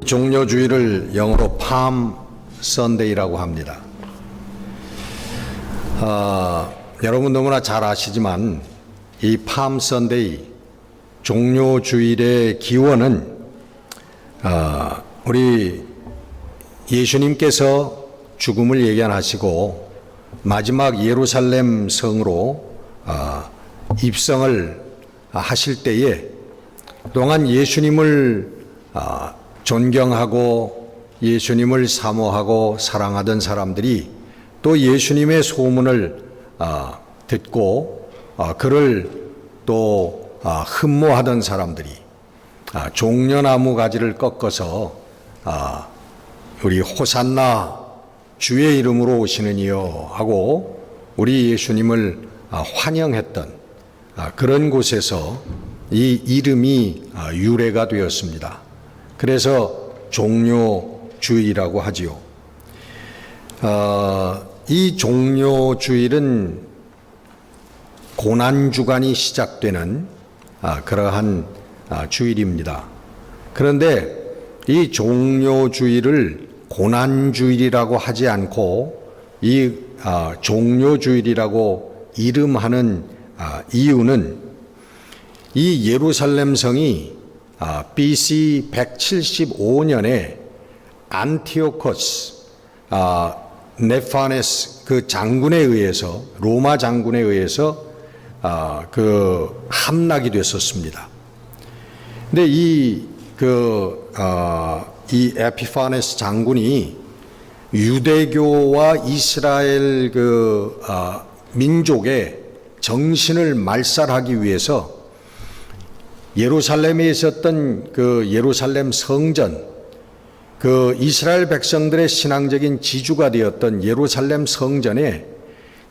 종료주일을 영어로 팜 선데이라고 합니다. 여러분 너무나 잘 아시지만 이 팜 선데이 종료주일의 기원은 우리 예수님께서 죽음을 예견하시고 마지막 예루살렘 성으로 입성을 하실 때에 그동안 예수님을 존경하고 예수님을 사모하고 사랑하던 사람들이 또 예수님의 소문을 듣고 그를 또 흠모하던 사람들이 종려나무 가지를 꺾어서 우리 호산나 주의 이름으로 오시는 이여 하고 우리 예수님을 환영했던 그런 곳에서 이 이름이 유래가 되었습니다. 그래서 종료주일이라고 하지요. 이 종료주일은 고난주간이 시작되는 그러한 주일입니다. 그런데 이 종료주일을 고난주일이라고 하지 않고 이 종료주일이라고 이름하는 이유는 이 예루살렘 성이 BC 175년에 안티오코스 네파네스 그 장군에 의해서 로마 장군에 의해서 그 함락이 됐었습니다. 근데 이 에피파네스 장군이 유대교와 이스라엘 민족의 정신을 말살하기 위해서 예루살렘에 있었던 그 예루살렘 성전, 그 이스라엘 백성들의 신앙적인 지주가 되었던 예루살렘 성전에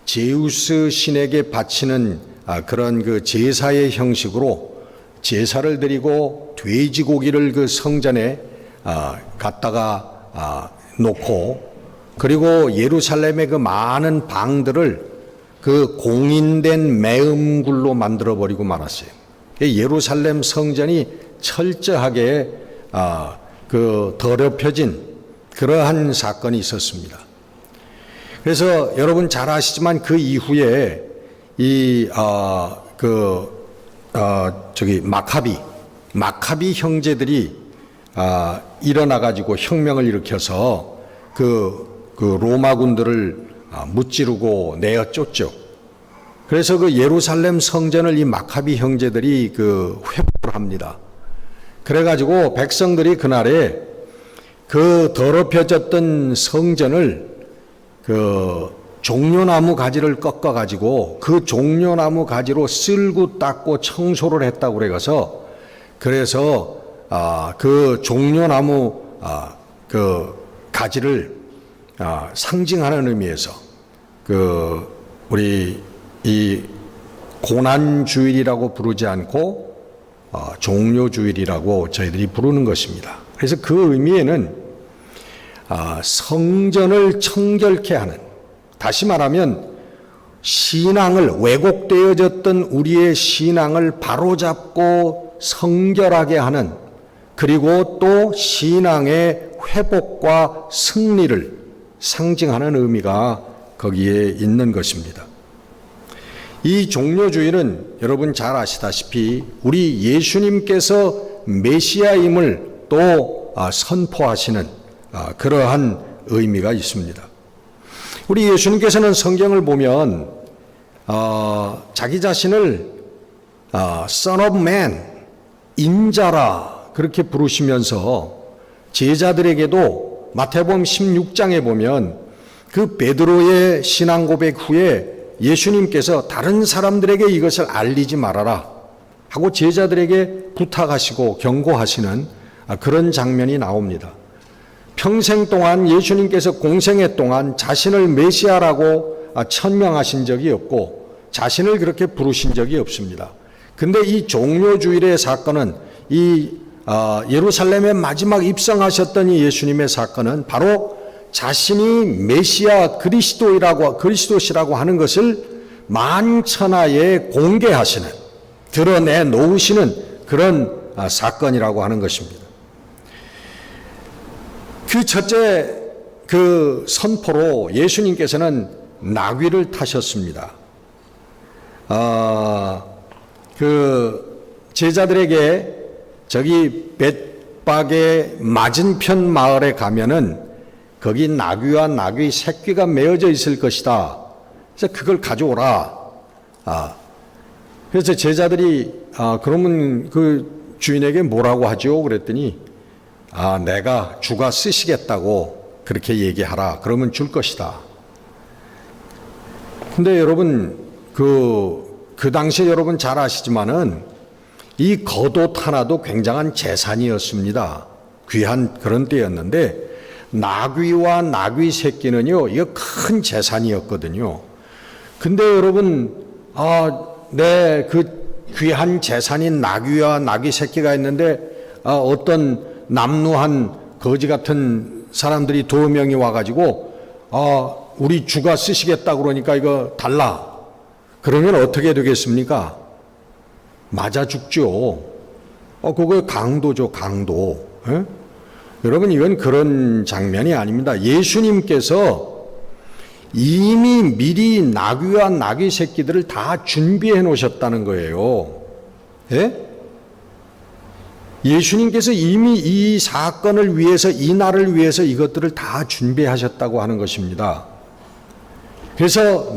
제우스 신에게 바치는 그런 그 제사의 형식으로 제사를 드리고 돼지고기를 그 성전에 갖다가 놓고 그리고 예루살렘의 그 많은 방들을 그 공인된 매음굴로 만들어 버리고 말았어요. 예루살렘 성전이 철저하게 더럽혀진 그러한 사건이 있었습니다. 그래서 여러분 잘 아시지만 그 이후에 마카비 형제들이 일어나 가지고 혁명을 일으켜서 그 로마군들을 무찌르고 내어쫓죠. 그래서 그 예루살렘 성전을 이 마카비 형제들이 회복을 합니다. 그래가지고 백성들이 그날에 그 더럽혀졌던 성전을 종려나무 가지를 꺾어가지고 그 종려나무 가지로 쓸고 닦고 청소를 했다고 그래서 그 종려나무 가지를 상징하는 의미에서 우리 이 고난주일이라고 부르지 않고 종료주일이라고 저희들이 부르는 것입니다. 그래서 그 의미에는 성전을 청결케 하는, 다시 말하면 신앙을 왜곡되어졌던 우리의 신앙을 바로잡고 성결하게 하는, 그리고 또 신앙의 회복과 승리를 상징하는 의미가 거기에 있는 것입니다. 이 종료주일은 여러분 잘 아시다시피 우리 예수님께서 메시아임을 또 선포하시는 그러한 의미가 있습니다. 우리 예수님께서는 성경을 보면 자기 자신을 Son of Man, 인자라 그렇게 부르시면서 제자들에게도 마태복음 16장에 보면 그 베드로의 신앙 고백 후에 예수님께서 다른 사람들에게 이것을 알리지 말아라 하고 제자들에게 부탁하시고 경고하시는 그런 장면이 나옵니다. 평생 동안 예수님께서 공생애 동안 자신을 메시아라고 천명하신 적이 없고 자신을 그렇게 부르신 적이 없습니다. 근데 이 종료주일의 사건은 예루살렘에 마지막 입성하셨던 이 예수님의 사건은 바로 자신이 메시아 그리스도시라고 하는 것을 만천하에 공개하시는, 드러내 놓으시는 그런 사건이라고 하는 것입니다. 그 첫째 그 선포로 예수님께서는 나귀를 타셨습니다. 그 제자들에게 저기 벳박의 맞은편 마을에 가면은 거기 나귀와 나귀 새끼가 메어져 있을 것이다. 그래서 그걸 가져오라. 그래서 제자들이 그러면 그 주인에게 뭐라고 하죠? 그랬더니 내가 주가 쓰시겠다고 그렇게 얘기하라. 그러면 줄 것이다. 근데 여러분 그 당시에 여러분 잘 아시지만은 이 겉옷 하나도 굉장한 재산이었습니다. 귀한 그런 때였는데 나귀와 나귀 새끼는요, 이거 큰 재산이었거든요. 근데 여러분, 내 그 귀한 재산인 나귀와 나귀 새끼가 있는데, 어떤 남루한 거지 같은 사람들이 2명이 와가지고, 우리 주가 쓰시겠다 그러니까 이거 달라. 그러면 어떻게 되겠습니까? 맞아 죽죠. 그거 강도죠, 강도. 에? 여러분, 이건 그런 장면이 아닙니다. 예수님께서 이미 미리 나귀와 나귀 새끼들을 다 준비해 놓으셨다는 거예요. 예? 예수님께서 이미 이 사건을 위해서, 이 날을 위해서 이것들을 다 준비하셨다고 하는 것입니다. 그래서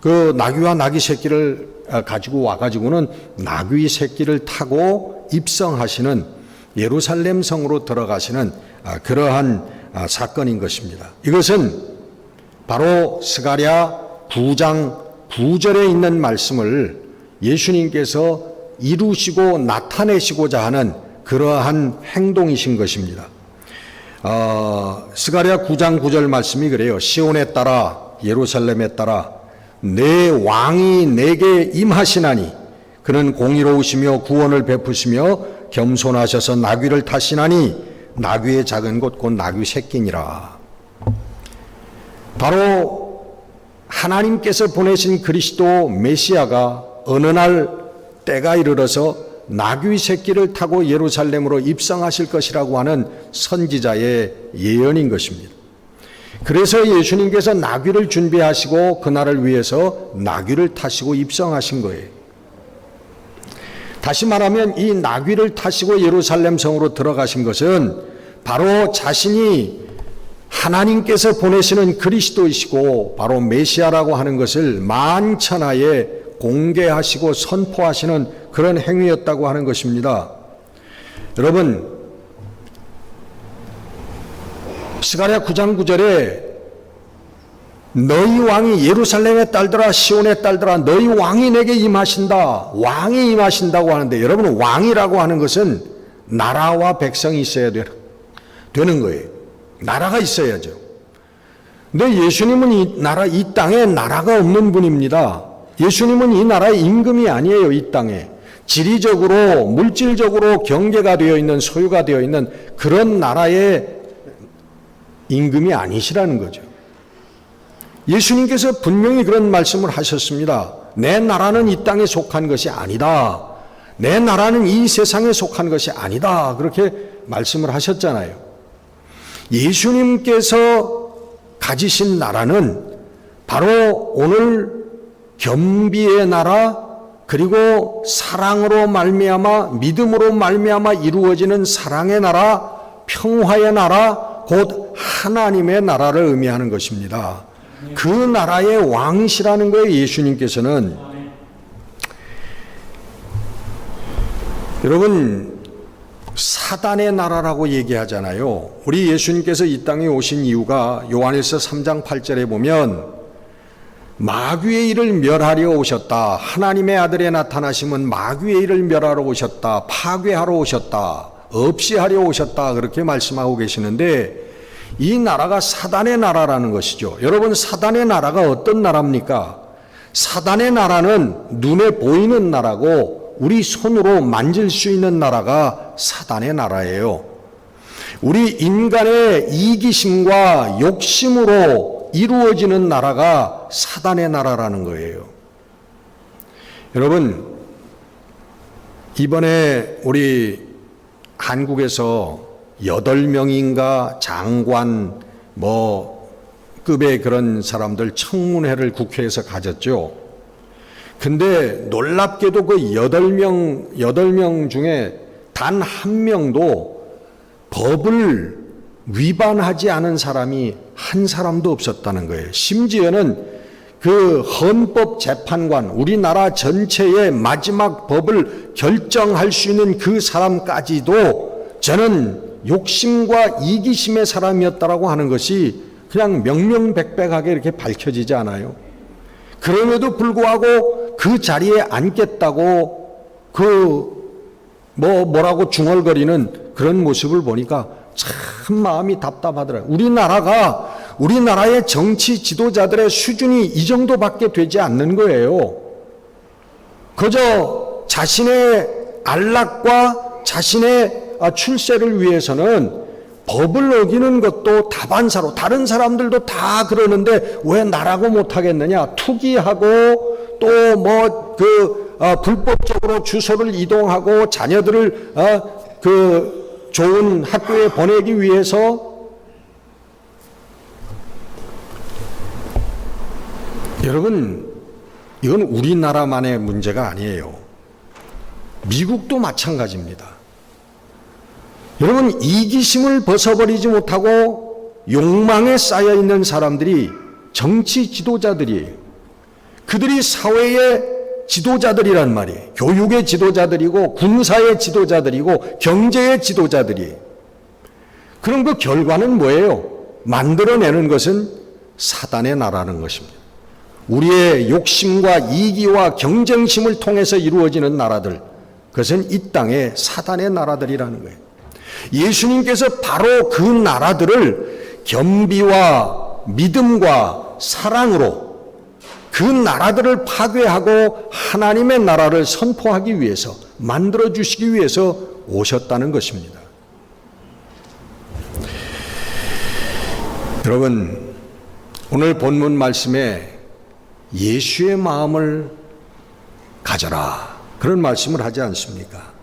그 나귀와 나귀 새끼를 가지고 와가지고는 나귀 새끼를 타고 입성하시는 예루살렘 성으로 들어가시는 그러한 사건인 것입니다. 이것은 바로 스가랴 9장 9절에 있는 말씀을 예수님께서 이루시고 나타내시고자 하는 그러한 행동이신 것입니다. 스가랴 9장 9절 말씀이 그래요. 시온에 따라 예루살렘에 따라 내 왕이 내게 임하시나니 그는 공의로우시며 구원을 베푸시며 겸손하셔서 나귀를 타시나니 나귀의 작은 것 곧 나귀 새끼니라. 바로 하나님께서 보내신 그리스도 메시아가 어느 날 때가 이르러서 나귀 새끼를 타고 예루살렘으로 입성하실 것이라고 하는 선지자의 예언인 것입니다. 그래서 예수님께서 나귀를 준비하시고 그날을 위해서 나귀를 타시고 입성하신 거예요. 다시 말하면 이 나귀를 타시고 예루살렘 성으로 들어가신 것은 바로 자신이 하나님께서 보내시는 그리스도이시고 바로 메시아라고 하는 것을 만천하에 공개하시고 선포하시는 그런 행위였다고 하는 것입니다. 여러분, 스가랴 9장 9절에 너희 왕이 예루살렘의 딸들아 시온의 딸들아 너희 왕이 내게 임하신다. 왕이 임하신다고 하는데 여러분, 왕이라고 하는 것은 나라와 백성이 있어야 되는 거예요. 나라가 있어야죠. 근데 예수님은 이 땅에 나라가 없는 분입니다. 예수님은 이 나라의 임금이 아니에요. 이 땅에 지리적으로 물질적으로 경계가 되어 있는, 소유가 되어 있는 그런 나라의 임금이 아니시라는 거죠. 예수님께서 분명히 그런 말씀을 하셨습니다. 내 나라는 이 땅에 속한 것이 아니다. 내 나라는 이 세상에 속한 것이 아니다. 그렇게 말씀을 하셨잖아요. 예수님께서 가지신 나라는 바로 오늘 겸비의 나라, 그리고 사랑으로 말미암아, 믿음으로 말미암아 이루어지는 사랑의 나라, 평화의 나라, 곧 하나님의 나라를 의미하는 것입니다. 그 나라의 왕이시라는 거예요. 예수님께서는. 여러분, 사단의 나라라고 얘기하잖아요. 우리 예수님께서 이 땅에 오신 이유가 요한일서 3장 8절에 보면 마귀의 일을 멸하려 오셨다. 하나님의 아들에 나타나심은 마귀의 일을 멸하러 오셨다. 파괴하러 오셨다. 없이 하려 오셨다. 그렇게 말씀하고 계시는데 이 나라가 사단의 나라라는 것이죠. 여러분, 사단의 나라가 어떤 나라입니까? 사단의 나라는 눈에 보이는 나라고 우리 손으로 만질 수 있는 나라가 사단의 나라예요. 우리 인간의 이기심과 욕심으로 이루어지는 나라가 사단의 나라라는 거예요. 여러분, 이번에 우리 한국에서 8명인가 장관 급의 그런 사람들 청문회를 국회에서 가졌죠. 근데 놀랍게도 그 8명 중에 단 한 명도 법을 위반하지 않은 사람이 한 사람도 없었다는 거예요. 심지어는 그 헌법재판관, 우리나라 전체의 마지막 법을 결정할 수 있는 그 사람까지도 저는 욕심과 이기심의 사람이었다라고 하는 것이 그냥 명명백백하게 이렇게 밝혀지지 않아요. 그럼에도 불구하고 그 자리에 앉겠다고 뭐라고 중얼거리는 그런 모습을 보니까 참 마음이 답답하더라고요. 우리나라의 정치 지도자들의 수준이 이 정도밖에 되지 않는 거예요. 그저 자신의 안락과 자신의 출세를 위해서는 법을 어기는 것도 다반사로, 다른 사람들도 다 그러는데 왜 나라고 못하겠느냐, 투기하고 또 불법적으로 주소를 이동하고 자녀들을 좋은 학교에 보내기 위해서. 여러분, 이건 우리나라만의 문제가 아니에요. 미국도 마찬가지입니다. 여러분, 이기심을 벗어버리지 못하고 욕망에 쌓여있는 사람들이 정치 지도자들이에요. 그들이 사회의 지도자들이란 말이에요. 교육의 지도자들이고 군사의 지도자들이고 경제의 지도자들이에요. 그럼 그 결과는 뭐예요? 만들어내는 것은 사단의 나라는 것입니다. 우리의 욕심과 이기와 경쟁심을 통해서 이루어지는 나라들, 그것은 이 땅의 사단의 나라들이라는 거예요. 예수님께서 바로 그 나라들을 겸비와 믿음과 사랑으로 그 나라들을 파괴하고 하나님의 나라를 선포하기 위해서, 만들어 주시기 위해서 오셨다는 것입니다. 여러분, 오늘 본문 말씀에 예수의 마음을 가져라, 그런 말씀을 하지 않습니까?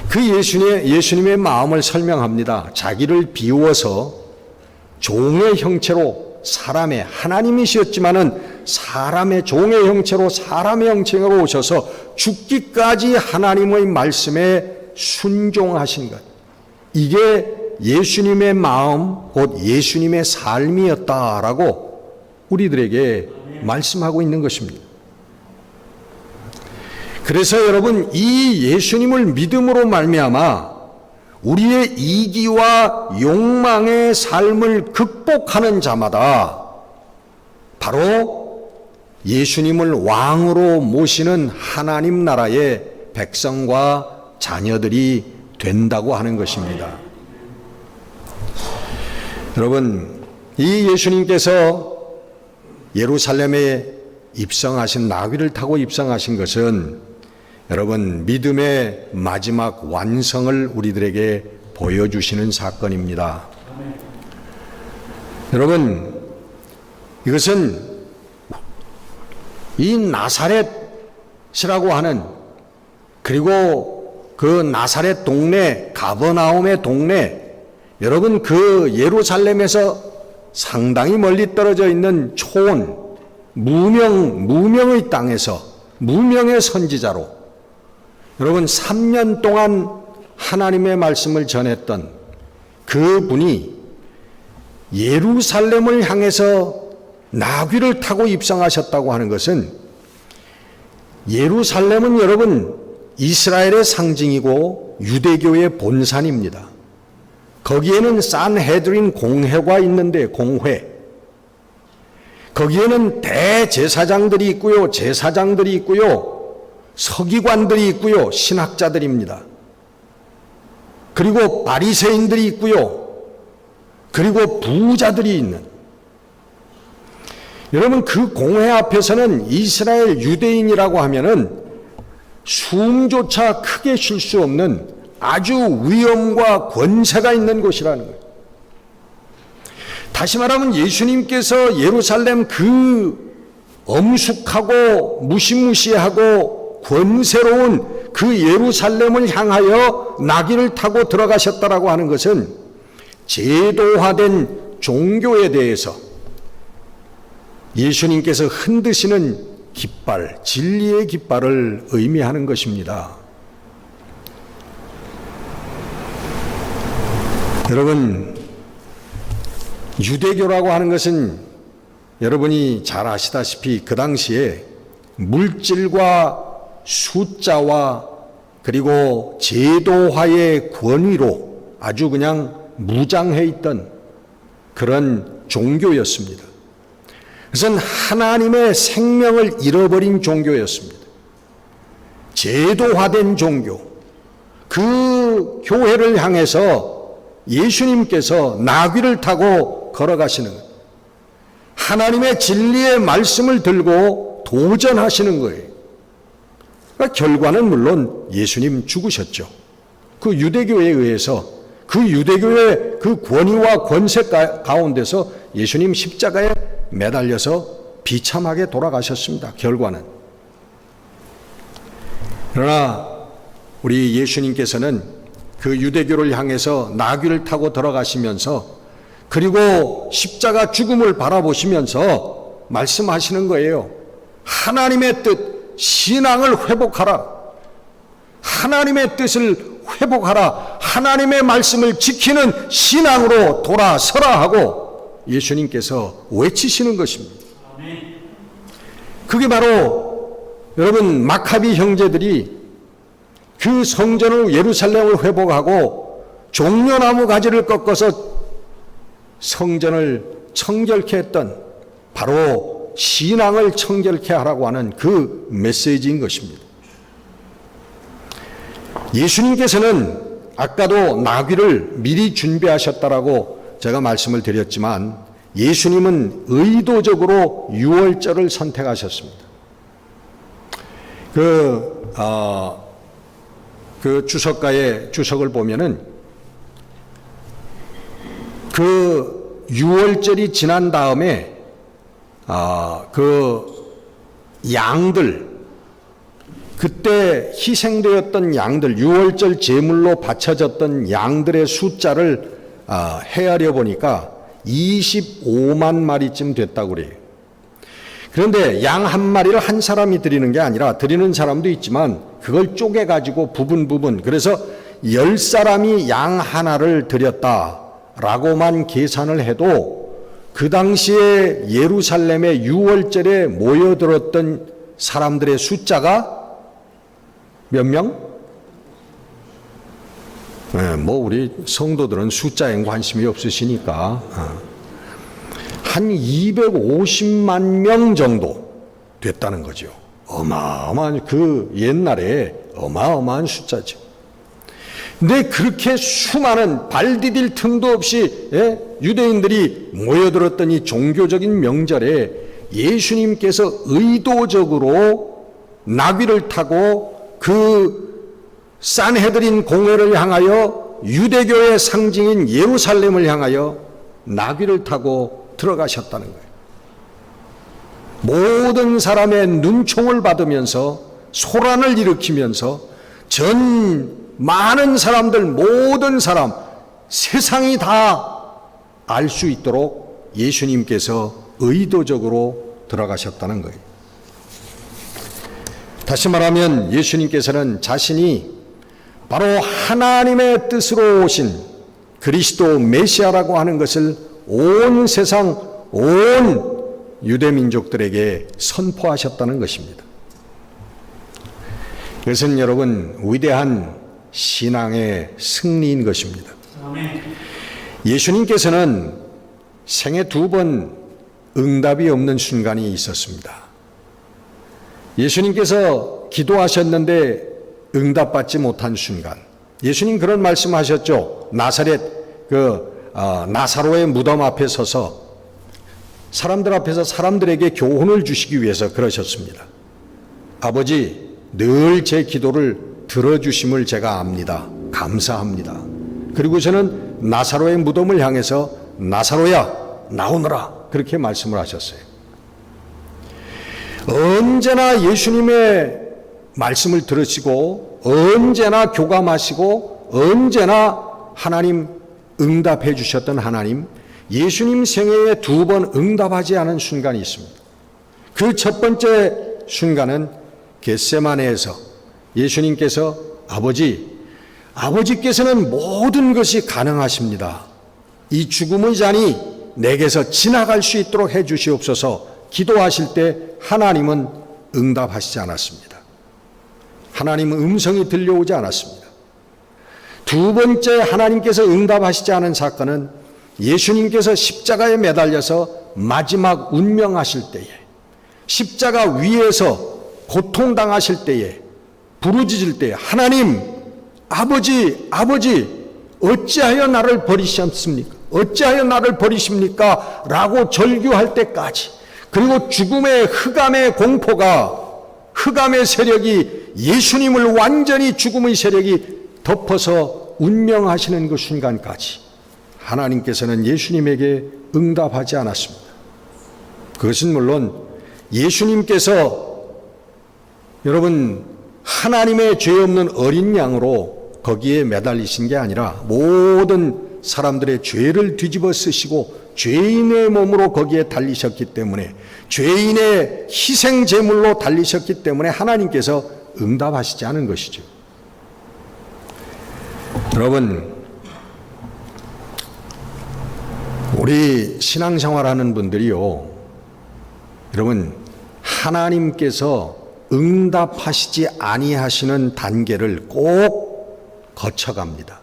그 예수님의 마음을 설명합니다. 자기를 비우어서 종의 형체로, 사람의, 하나님이셨지만은 사람의 종의 형체로, 사람의 형체로 오셔서 죽기까지 하나님의 말씀에 순종하신 것, 이게 예수님의 마음, 곧 예수님의 삶이었다라고 우리들에게 말씀하고 있는 것입니다. 그래서 여러분, 이 예수님을 믿음으로 말미암아 우리의 이기와 욕망의 삶을 극복하는 자마다 바로 예수님을 왕으로 모시는 하나님 나라의 백성과 자녀들이 된다고 하는 것입니다. 여러분, 이 예수님께서 예루살렘에 입성하신, 나귀를 타고 입성하신 것은 여러분, 믿음의 마지막 완성을 우리들에게 보여주시는 사건입니다. 여러분, 이것은 이 나사렛이라고 하는, 그리고 그 나사렛 동네, 가버나움의 동네, 여러분, 그 예루살렘에서 상당히 멀리 떨어져 있는 초원, 무명의 땅에서, 무명의 선지자로 여러분 3년 동안 하나님의 말씀을 전했던 그 분이 예루살렘을 향해서 나귀를 타고 입성하셨다고 하는 것은, 예루살렘은 여러분 이스라엘의 상징이고 유대교의 본산입니다. 거기에는 산헤드린 공회가 있는데, 공회, 거기에는 대제사장들이 있고요, 제사장들이 있고요, 서기관들이 있고요, 신학자들입니다. 그리고 바리새인들이 있고요, 그리고 부자들이 있는, 여러분 그 공회 앞에서는 이스라엘 유대인이라고 하면은 숨조차 크게 쉴 수 없는 아주 위엄과 권세가 있는 곳이라는 거예요. 다시 말하면 예수님께서 예루살렘 그 엄숙하고 무시무시하고 권세로운 그 예루살렘을 향하여 나귀를 타고 들어가셨다라고 하는 것은 제도화된 종교에 대해서 예수님께서 흔드시는 깃발, 진리의 깃발을 의미하는 것입니다. 여러분, 유대교라고 하는 것은 여러분이 잘 아시다시피 그 당시에 물질과 숫자와 그리고 제도화의 권위로 아주 그냥 무장해 있던 그런 종교였습니다. 그것은 하나님의 생명을 잃어버린 종교였습니다. 제도화된 종교, 그 교회를 향해서 예수님께서 나귀를 타고 걸어가시는 것, 하나님의 진리의 말씀을 들고 도전하시는 거예요. 그러니까 결과는 물론 예수님 죽으셨죠. 그 유대교에 의해서 그 유대교의 그 권위와 권세 가운데서 예수님 십자가에 매달려서 비참하게 돌아가셨습니다. 결과는. 그러나 우리 예수님께서는 그 유대교를 향해서 나귀를 타고 들어가시면서 그리고 십자가 죽음을 바라보시면서 말씀하시는 거예요. 하나님의 뜻, 신앙을 회복하라. 하나님의 뜻을 회복하라. 하나님의 말씀을 지키는 신앙으로 돌아서라 하고 예수님께서 외치시는 것입니다. 그게 바로 여러분 마카비 형제들이 그 성전을 예루살렘을 회복하고 종려나무 가지를 꺾어서 성전을 청결케 했던 바로 신앙을 청결케 하라고 하는 그 메시지인 것입니다. 예수님께서는 아까도 나귀를 미리 준비하셨다라고 제가 말씀을 드렸지만 예수님은 의도적으로 유월절을 선택하셨습니다. 그 주석가의 주석을 보면은 그 유월절이 지난 다음에 그 양들, 그때 희생되었던 양들, 유월절 제물로 바쳐졌던 양들의 숫자를 헤아려 보니까 25만 마리쯤 됐다고 그래요. 그런데 양 한 마리를 한 사람이 드리는 게 아니라 드리는 사람도 있지만 그걸 쪼개가지고 부분 그래서 10사람이 양 하나를 드렸다라고만 계산을 해도 그 당시에 예루살렘의 유월절에 모여들었던 사람들의 숫자가 몇 명? 뭐 우리 성도들은 숫자에 관심이 없으시니까 한 250만 명 정도 됐다는 거죠. 어마어마한, 그 옛날에 어마어마한 숫자죠. 근데 그렇게 수많은 발 디딜 틈도 없이 유대인들이 모여들었던 이 종교적인 명절에 예수님께서 의도적으로 나귀를 타고 그 산헤드린 공회를 향하여 유대교의 상징인 예루살렘을 향하여 나귀를 타고 들어가셨다는 거예요. 모든 사람의 눈총을 받으면서 소란을 일으키면서 전 많은 사람들, 모든 사람, 세상이 다 알 수 있도록 예수님께서 의도적으로 들어가셨다는 거예요. 다시 말하면 예수님께서는 자신이 바로 하나님의 뜻으로 오신 그리스도 메시아라고 하는 것을 온 세상, 온 유대민족들에게 선포하셨다는 것입니다. 그것은 여러분 위대한 신앙의 승리인 것입니다. 예수님께서는 생애 2번 응답이 없는 순간이 있었습니다. 예수님께서 기도하셨는데 응답받지 못한 순간, 예수님 그런 말씀하셨죠. 나사렛 나사로의 무덤 앞에 서서 사람들 앞에서 사람들에게 교훈을 주시기 위해서 그러셨습니다. 아버지, 늘 제 기도를 들어주심을 제가 압니다. 감사합니다. 그리고 저는 나사로의 무덤을 향해서 나사로야 나오너라 그렇게 말씀을 하셨어요. 언제나 예수님의 말씀을 들으시고 언제나 교감하시고 언제나 하나님 응답해 주셨던 하나님, 예수님 생애에 2번 응답하지 않은 순간이 있습니다. 그 첫 번째 순간은 겟세마네에서 예수님께서 아버지께서는 모든 것이 가능하십니다. 이 죽음의 잔이 내게서 지나갈 수 있도록 해 주시옵소서 기도하실 때 하나님은 응답하시지 않았습니다. 하나님은 음성이 들려오지 않았습니다. 2번째 하나님께서 응답하시지 않은 사건은 예수님께서 십자가에 매달려서 마지막 운명하실 때에, 십자가 위에서 고통당하실 때에, 부르짖을 때에 하나님, 아버지 어찌하여 나를 버리셨습니까? 어찌하여 나를 버리십니까? 라고 절규할 때까지, 그리고 죽음의 흑암의 공포가, 흑암의 세력이 예수님을 완전히 죽음의 세력이 덮어서 운명하시는 그 순간까지 하나님께서는 예수님에게 응답하지 않았습니다. 그것은 물론 예수님께서 여러분 하나님의 죄 없는 어린 양으로 거기에 매달리신 게 아니라 모든 사람들의 죄를 뒤집어 쓰시고 죄인의 몸으로 거기에 달리셨기 때문에, 죄인의 희생 제물로 달리셨기 때문에 하나님께서 응답하시지 않은 것이죠. 여러분, 우리 신앙생활하는 분들이요, 여러분 하나님께서 응답하시지 아니하시는 단계를 꼭 거쳐갑니다.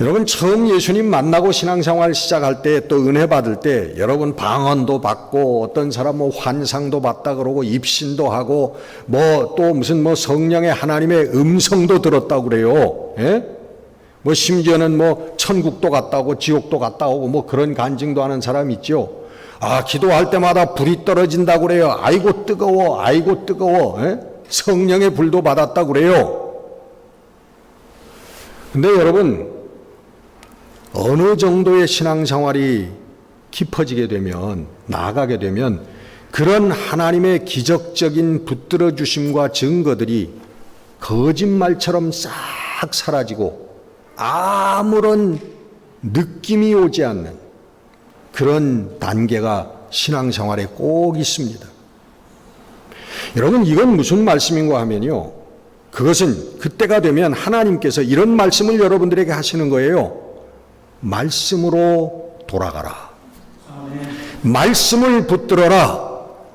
여러분 처음 예수님 만나고 신앙생활 시작할 때, 또 은혜 받을 때 여러분 방언도 받고 어떤 사람 환상도 받다 그러고 입신도 하고 또 무슨 성령의 하나님의 음성도 들었다고 그래요. 예? 심지어는 천국도 갔다 오고 지옥도 갔다 오고 그런 간증도 하는 사람 있죠. 기도할 때마다 불이 떨어진다고 그래요. 아이고 뜨거워, 아이고 뜨거워. 예? 성령의 불도 받았다고 그래요. 근데 여러분 어느 정도의 신앙생활이 깊어지게 되면, 나아가게 되면 그런 하나님의 기적적인 붙들어 주심과 증거들이 거짓말처럼 싹 사라지고 아무런 느낌이 오지 않는 그런 단계가 신앙생활에 꼭 있습니다. 여러분 이건 무슨 말씀인가 하면요, 그것은 그때가 되면 하나님께서 이런 말씀을 여러분들에게 하시는 거예요. 말씀으로 돌아가라. 말씀을 붙들어라.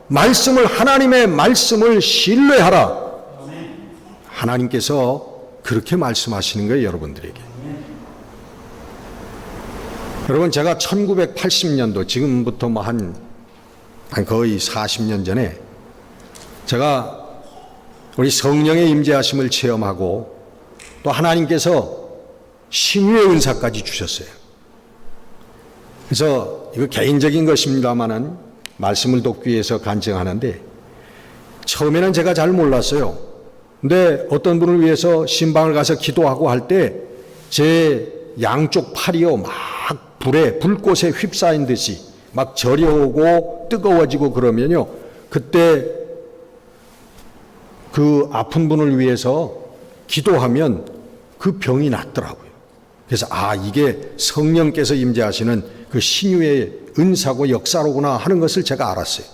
하나님의 말씀을 신뢰하라. 하나님께서 그렇게 말씀하시는 거예요, 여러분들에게. 여러분 제가 1980년도, 지금부터 한 거의 40년 전에 제가 우리 성령의 임재하심을 체험하고 또 하나님께서 신유의 은사까지 주셨어요. 그래서 이거 개인적인 것입니다마는 말씀을 돕기 위해서 간증하는데, 처음에는 제가 잘 몰랐어요. 근데 어떤 분을 위해서 신방을 가서 기도하고 할 때 제 양쪽 팔이요 막 불꽃에 휩싸인 듯이 막 저려오고 뜨거워지고 그러면요, 그때 그 아픈 분을 위해서 기도하면 그 병이 낫더라고요. 그래서 이게 성령께서 임재하시는 그 신유의 은사고 역사로구나 하는 것을 제가 알았어요.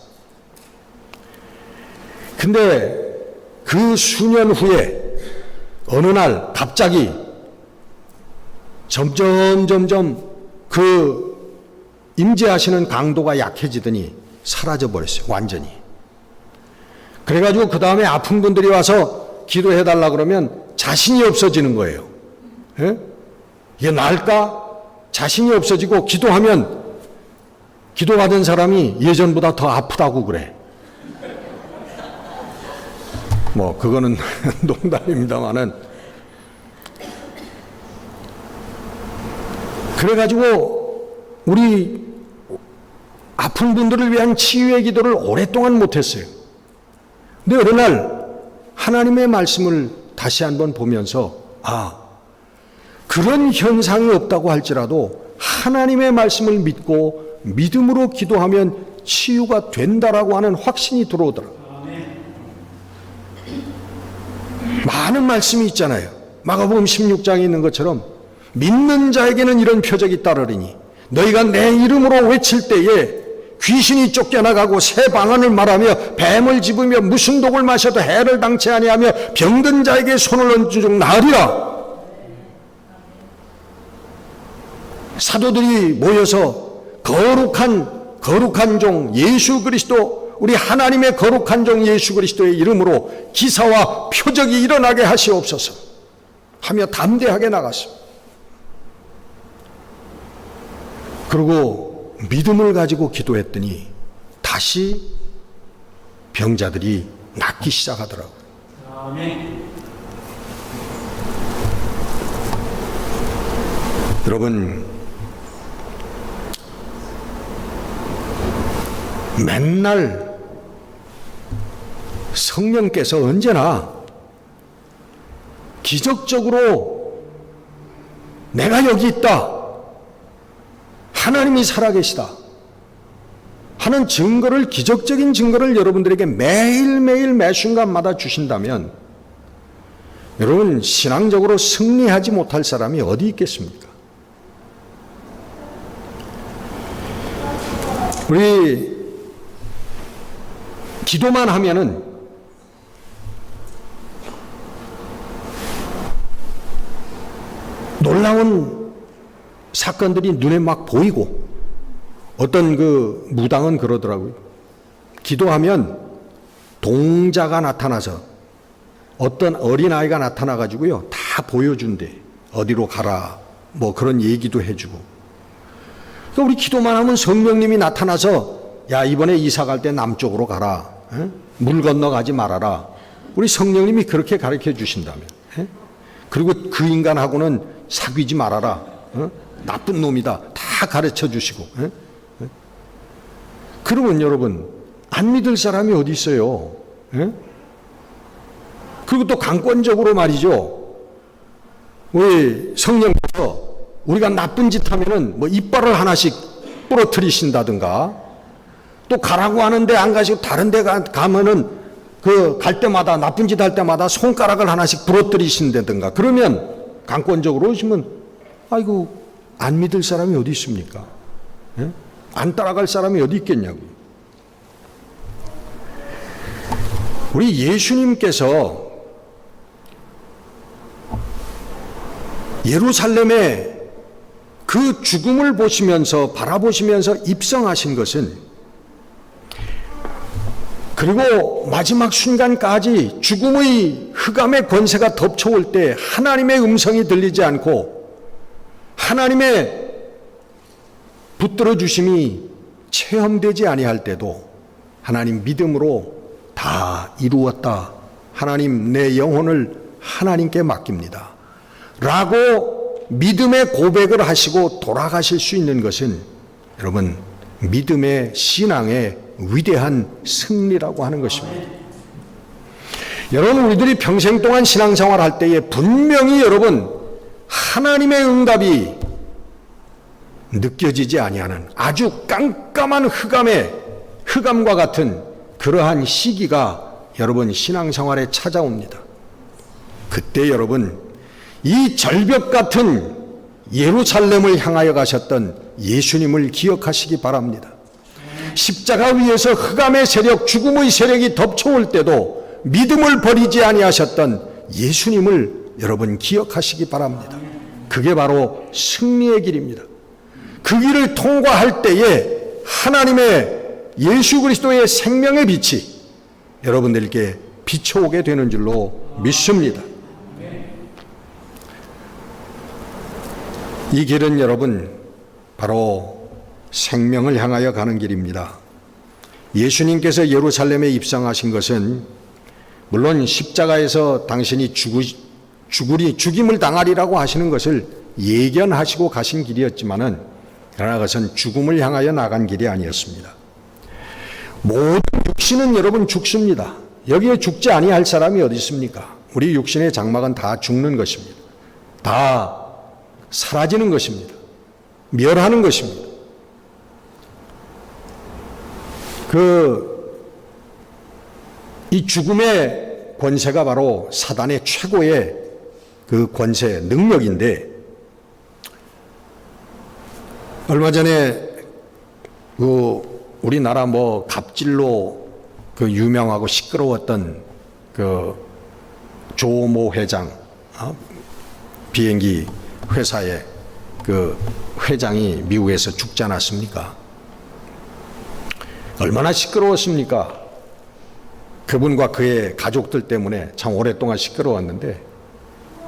근데 그 수년 후에 어느 날 갑자기 점점 그 임재하시는 강도가 약해지더니 사라져 버렸어요, 완전히. 그래가지고 그 다음에 아픈 분들이 와서 기도해달라 그러면 자신이 없어지는 거예요. 예? 이게 나을까? 자신이 없어지고 기도하면 기도받은 사람이 예전보다 더 아프다고 그래. 그거는 농담입니다만은. 그래가지고 우리 아픈 분들을 위한 치유의 기도를 오랫동안 못했어요. 근데 어느 날 하나님의 말씀을 다시 한번 보면서 그런 현상이 없다고 할지라도 하나님의 말씀을 믿고 믿음으로 기도하면 치유가 된다라고 하는 확신이 들어오더라고요. 많은 말씀이 있잖아요. 마가복음 16장에 있는 것처럼 믿는 자에게는 이런 표적이 따르리니 너희가 내 이름으로 외칠 때에 귀신이 쫓겨나가고 새 방언을 말하며 뱀을 집으며 무슨 독을 마셔도 해를 당치 아니하며 병든 자에게 손을 얹은 중 나으리라. 사도들이 모여서 거룩한 종 예수 그리스도, 우리 하나님의 거룩한 종 예수 그리스도의 이름으로 기사와 표적이 일어나게 하시옵소서 하며 담대하게 나갔습니다. 그리고 믿음을 가지고 기도했더니 다시 병자들이 낫기 시작하더라고요. 아멘. 여러분, 맨날 성령께서 언제나 기적적으로 내가 여기 있다, 하나님이 살아계시다 하는 증거를, 기적적인 증거를 여러분들에게 매일매일 매순간마다 주신다면 여러분, 신앙적으로 승리하지 못할 사람이 어디 있겠습니까? 우리 기도만 하면은 놀라운 사건들이 눈에 막 보이고, 어떤 그 무당은 그러더라고요. 기도하면 동자가 나타나서 어떤 어린아이가 나타나가지고요, 다 보여준대. 어디로 가라, 뭐 그런 얘기도 해주고. 그러니까 우리 기도만 하면 성령님이 나타나서 야, 이번에 이사 갈 때 남쪽으로 가라, 물 건너가지 말아라. 우리 성령님이 그렇게 가르쳐 주신다면, 그리고 그 인간하고는 사귀지 말아라, 나쁜 놈이다, 다 가르쳐 주시고. 그러면 여러분, 안 믿을 사람이 어디 있어요? 그리고 또 강권적으로 말이죠, 우리 성령께서 우리가 나쁜 짓 하면은 뭐 이빨을 하나씩 부러뜨리신다든가, 또 가라고 하는데 안 가시고 다른 데 가면은 그 갈 때마다, 나쁜 짓 할 때마다 손가락을 하나씩 부러뜨리신다든가, 그러면 강권적으로 오시면 아이고, 안 믿을 사람이 어디 있습니까? 안 따라갈 사람이 어디 있겠냐고요. 우리 예수님께서 예루살렘의 그 죽음을 보시면서, 바라보시면서 입성하신 것은, 그리고 마지막 순간까지 죽음의 흑암의 권세가 덮쳐올 때 하나님의 음성이 들리지 않고 하나님의 붙들어 주심이 체험되지 아니할 때도 하나님 믿음으로 다 이루었다, 하나님 내 영혼을 하나님께 맡깁니다 라고 믿음의 고백을 하시고 돌아가실 수 있는 것은 여러분, 믿음의 신앙의 위대한 승리라고 하는 것입니다. 여러분, 우리들이 평생 동안 신앙생활 할 때에 분명히 여러분, 하나님의 응답이 느껴지지 아니하는 아주 깜깜한 흑암과 같은 그러한 시기가 여러분 신앙생활에 찾아옵니다. 그때 여러분, 이 절벽 같은 예루살렘을 향하여 가셨던 예수님을 기억하시기 바랍니다. 십자가 위에서 흑암의 세력, 죽음의 세력이 덮쳐올 때도 믿음을 버리지 아니하셨던 예수님을 여러분 기억하시기 바랍니다. 그게 바로 승리의 길입니다. 그 길을 통과할 때에 하나님의 예수 그리스도의 생명의 빛이 여러분들께 비춰오게 되는 줄로 믿습니다. 이 길은 여러분 바로 생명을 향하여 가는 길입니다. 예수님께서 예루살렘에 입성하신 것은 물론 십자가에서 당신이 죽임을 당하리라고 하시는 것을 예견하시고 가신 길이었지만은, 그러나 그것은 죽음을 향하여 나간 길이 아니었습니다. 모든 육신은 여러분 죽습니다. 여기에 죽지 아니할 사람이 어디 있습니까? 우리 육신의 장막은 다 죽는 것입니다. 다 사라지는 것입니다. 멸하는 것입니다. 이 죽음의 권세가 바로 사단의 최고의 그 권세, 능력인데, 얼마 전에 우리나라 갑질로 유명하고 시끄러웠던 조모 회장, 비행기 회사의 회장이 미국에서 죽지 않았습니까? 얼마나 시끄러웠습니까? 그분과 그의 가족들 때문에 참 오랫동안 시끄러웠는데,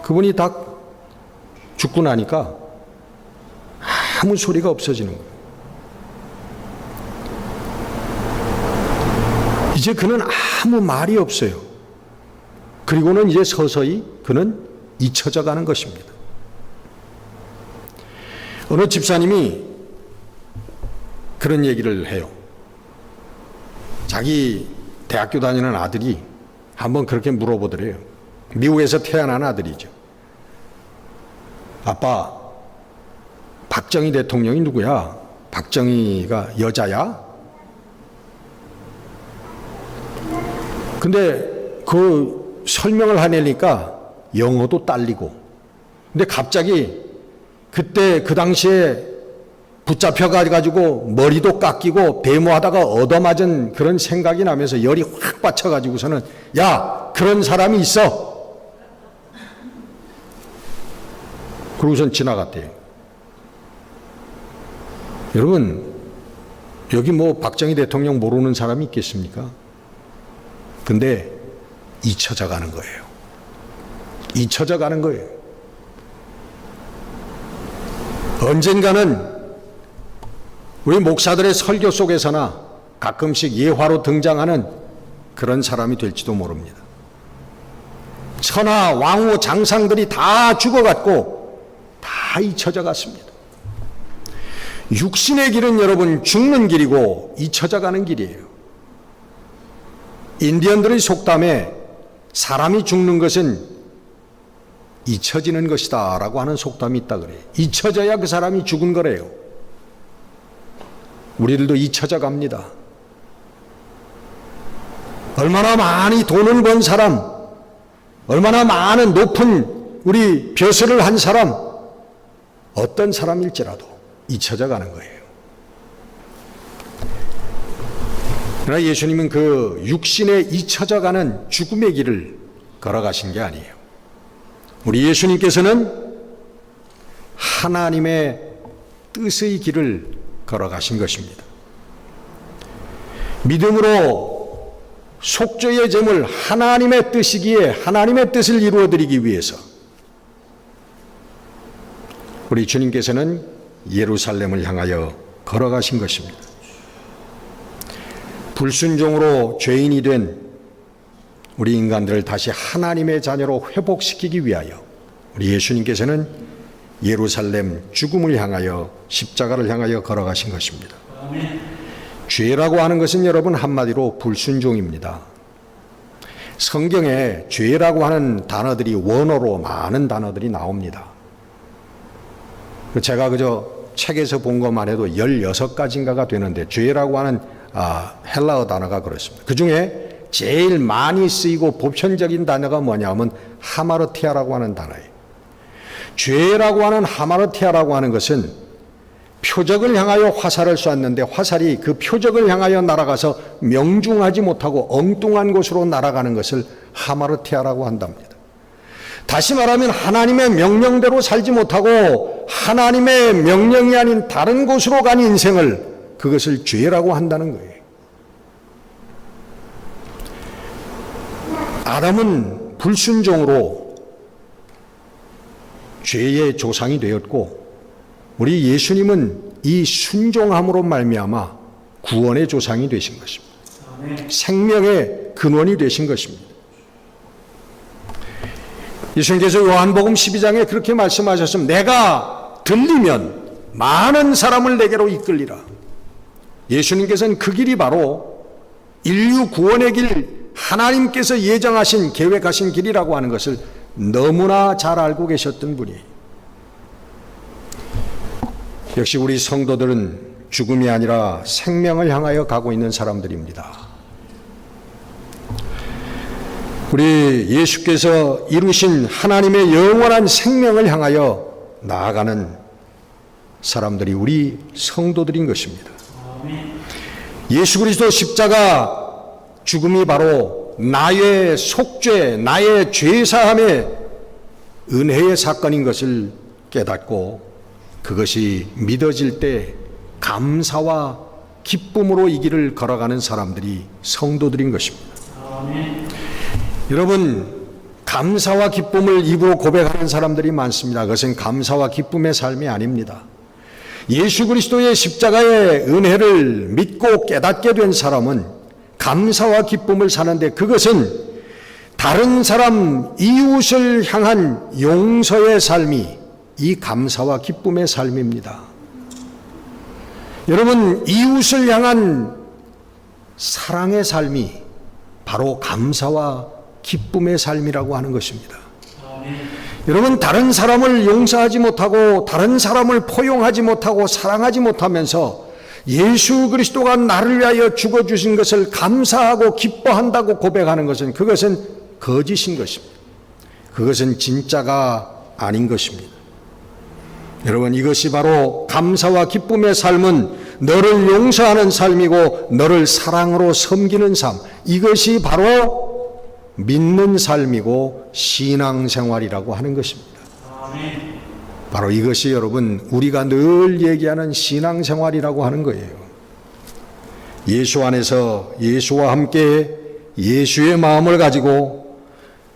그분이 다 죽고 나니까 아무 소리가 없어지는 거예요. 이제 그는 아무 말이 없어요. 그리고는 이제 서서히 그는 잊혀져 가는 것입니다. 어느 집사님이 그런 얘기를 해요. 자기 대학교 다니는 아들이 한번 그렇게 물어보더래요. 미국에서 태어난 아들이죠. 아빠, 박정희 대통령이 누구야? 박정희가 여자야? 근데 그 설명을 하려니까 영어도 딸리고. 근데 갑자기 그때 그 당시에 붙잡혀가지고 머리도 깎이고 데모하다가 얻어맞은 그런 생각이 나면서 열이 확 받쳐가지고서는, 야, 그런 사람이 있어. 그러고선 지나갔대요. 여러분, 여기 박정희 대통령 모르는 사람이 있겠습니까? 근데 잊혀져 가는 거예요. 잊혀져 가는 거예요. 언젠가는 우리 목사들의 설교 속에서나 가끔씩 예화로 등장하는 그런 사람이 될지도 모릅니다. 천하, 왕후, 장상들이 다 죽어갔고 다 잊혀져 갔습니다. 육신의 길은 여러분 죽는 길이고 잊혀져 가는 길이에요. 인디언들의 속담에 사람이 죽는 것은 잊혀지는 것이다 라고 하는 속담이 있다 그래요. 잊혀져야 그 사람이 죽은 거래요. 우리들도 잊혀져 갑니다. 얼마나 많이 돈을 번 사람, 얼마나 많은 높은 우리 벼슬을 한 사람, 어떤 사람일지라도 잊혀져 가는 거예요. 그러나 예수님은 그 육신에 잊혀져 가는 죽음의 길을 걸어가신 게 아니에요. 우리 예수님께서는 하나님의 뜻의 길을 걸어가신 것입니다. 믿음으로 속죄의 제물 하나님의 뜻이기에 하나님의 뜻을 이루어드리기 위해서 우리 주님께서는 예루살렘을 향하여 걸어가신 것입니다. 불순종으로 죄인이 된 우리 인간들을 다시 하나님의 자녀로 회복시키기 위하여 우리 예수님께서는 예루살렘 죽음을 향하여 십자가를 향하여 걸어가신 것입니다. 죄라고 하는 것은 여러분 한마디로 불순종입니다. 성경에 죄라고 하는 단어들이 원어로 많은 단어들이 나옵니다. 제가 그저 책에서 본 것만 해도 16가지인가가 되는데 죄라고 하는 헬라어 단어가 그렇습니다. 그 중에 제일 많이 쓰이고 보편적인 단어가 뭐냐면 하마르티아라고 하는 단어예요. 죄라고 하는 하마르티아라고 하는 것은 표적을 향하여 화살을 쐈는데 화살이 그 표적을 향하여 날아가서 명중하지 못하고 엉뚱한 곳으로 날아가는 것을 하마르티아라고 한답니다. 다시 말하면 하나님의 명령대로 살지 못하고 하나님의 명령이 아닌 다른 곳으로 간 인생을, 그것을 죄라고 한다는 거예요. 아담은 불순종으로 죄의 조상이 되었고 우리 예수님은 이 순종함으로 말미암아 구원의 조상이 되신 것입니다. 생명의 근원이 되신 것입니다. 예수님께서 요한복음 12장에 그렇게 말씀하셨습니다. 내가 들리면 많은 사람을 내게로 이끌리라. 예수님께서는 그 길이 바로 인류 구원의 길, 하나님께서 예정하신 계획하신 길이라고 하는 것을 너무나 잘 알고 계셨던 분이에요. 역시 우리 성도들은 죽음이 아니라 생명을 향하여 가고 있는 사람들입니다. 우리 예수께서 이루신 하나님의 영원한 생명을 향하여 나아가는 사람들이 우리 성도들인 것입니다. 예수 그리스도 십자가 죽음이 바로 나의 속죄, 나의 죄사함의 은혜의 사건인 것을 깨닫고 그것이 믿어질 때 감사와 기쁨으로 이 길을 걸어가는 사람들이 성도들인 것입니다. 여러분, 감사와 기쁨을 입으로 고백하는 사람들이 많습니다. 그것은 감사와 기쁨의 삶이 아닙니다. 예수 그리스도의 십자가의 은혜를 믿고 깨닫게 된 사람은 감사와 기쁨을 사는데 그것은 다른 사람 이웃을 향한 용서의 삶이 이 감사와 기쁨의 삶입니다. 여러분, 이웃을 향한 사랑의 삶이 바로 감사와 기쁨의 삶이라고 하는 것입니다. 여러분, 다른 사람을 용서하지 못하고 다른 사람을 포용하지 못하고 사랑하지 못하면서 예수 그리스도가 나를 위하여 죽어주신 것을 감사하고 기뻐한다고 고백하는 것은 그것은 거짓인 것입니다. 그것은 진짜가 아닌 것입니다. 여러분, 이것이 바로 감사와 기쁨의 삶은 너를 용서하는 삶이고 너를 사랑으로 섬기는 삶, 이것이 바로 믿는 삶이고 신앙생활이라고 하는 것입니다. 바로 이것이 여러분 우리가 늘 얘기하는 신앙생활이라고 하는 거예요. 예수 안에서 예수와 함께 예수의 마음을 가지고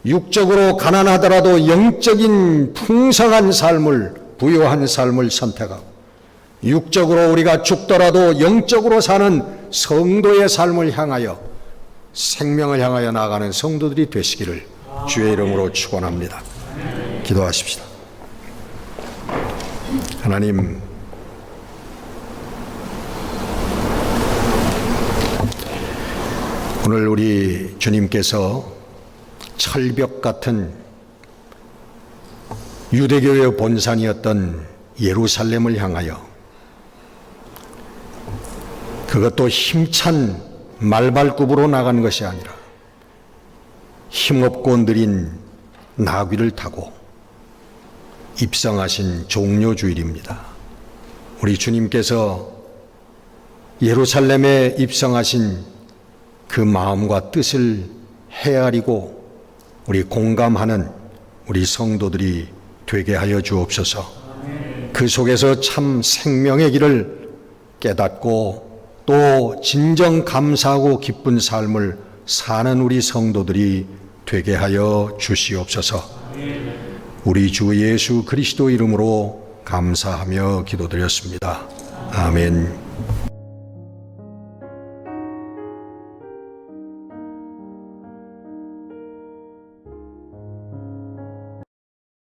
육적으로 가난하더라도 영적인 풍성한 삶을 부유한 삶을 선택하고 육적으로 우리가 죽더라도 영적으로 사는 성도의 삶을 향하여 생명을 향하여 나아가는 성도들이 되시기를 주의 이름으로 축원합니다. 기도하십시다. 하나님, 오늘 우리 주님께서 철벽 같은 유대교의 본산이었던 예루살렘을 향하여 그것도 힘찬 말발굽으로 나가는 것이 아니라 힘없고 느린 나귀를 타고 입성하신 종료주일입니다. 우리 주님께서 예루살렘에 입성하신 그 마음과 뜻을 헤아리고 우리 공감하는 우리 성도들이 되게 하여 주옵소서. 그 속에서 참 생명의 길을 깨닫고 또 진정 감사하고 기쁜 삶을 사는 우리 성도들이 되게 하여 주시옵소서. 우리 주 예수 그리스도 이름으로 감사하며 기도드렸습니다. 아멘.